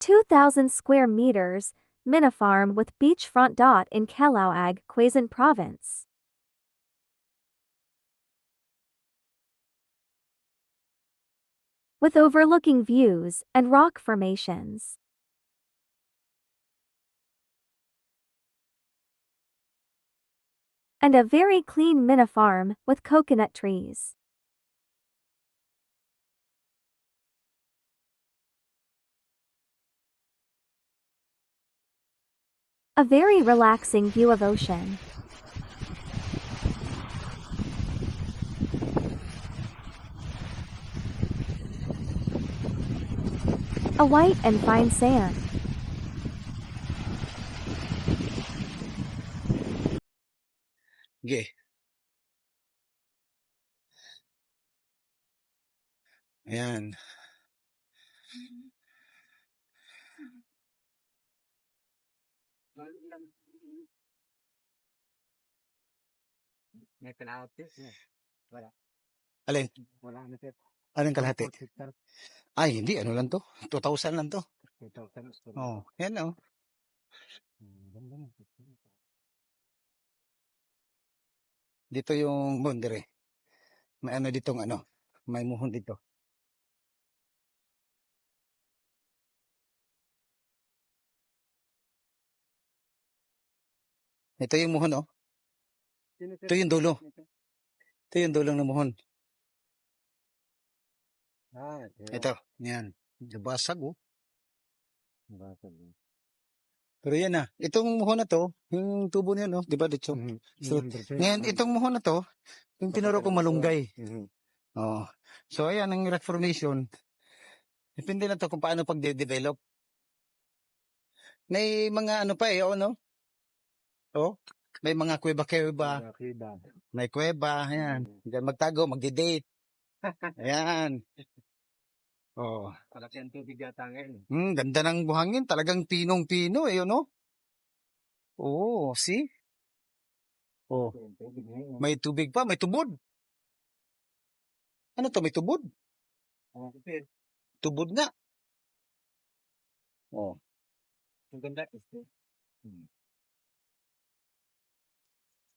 2,000 square meters, Mina Farm with beachfront dot in Calauag, Quezon Province. With overlooking views and rock formations. And a very clean Mina Farm with coconut trees. A very relaxing view of ocean. A white and fine sand. Okay. Ayan. May kalahati. Wala. Alin? Wala na sir. Anong kalahati? 4 hectare. Ay, hindi. Ano lang to? 2,000 lang to. 2,000. Oh, yan oh. Ganda na. Dito yung boundary. May ano ditong ano. May muhon dito. Ito yung muhon oh. Ito yung dulo. Ito yung dulong ng muhon. Ito. Yan. Basag oh. Basag. Pero yan na. Itong muhon na to, yung tubo niya no, di ba dito? So, ngayon, itong muhon na to, yung tinuro ko malunggay. Oh. So, ayan, ang rock formation. Depende na to kung paano pag-develop. May mga ano pa eh, oh, no? Oh, may mga kuweba-kuweba. May kuweba, ayan. Diyan magtago, magdi-date. Ayan. Oh. Palaki ang tubig yata ngayon. Ganda ng buhangin. Talagang pinong-pino eh, no? Oh, see? Oh, may tubig pa, may tubod. Ano to, may tubod? Tubod nga. Oh. Ang ganda.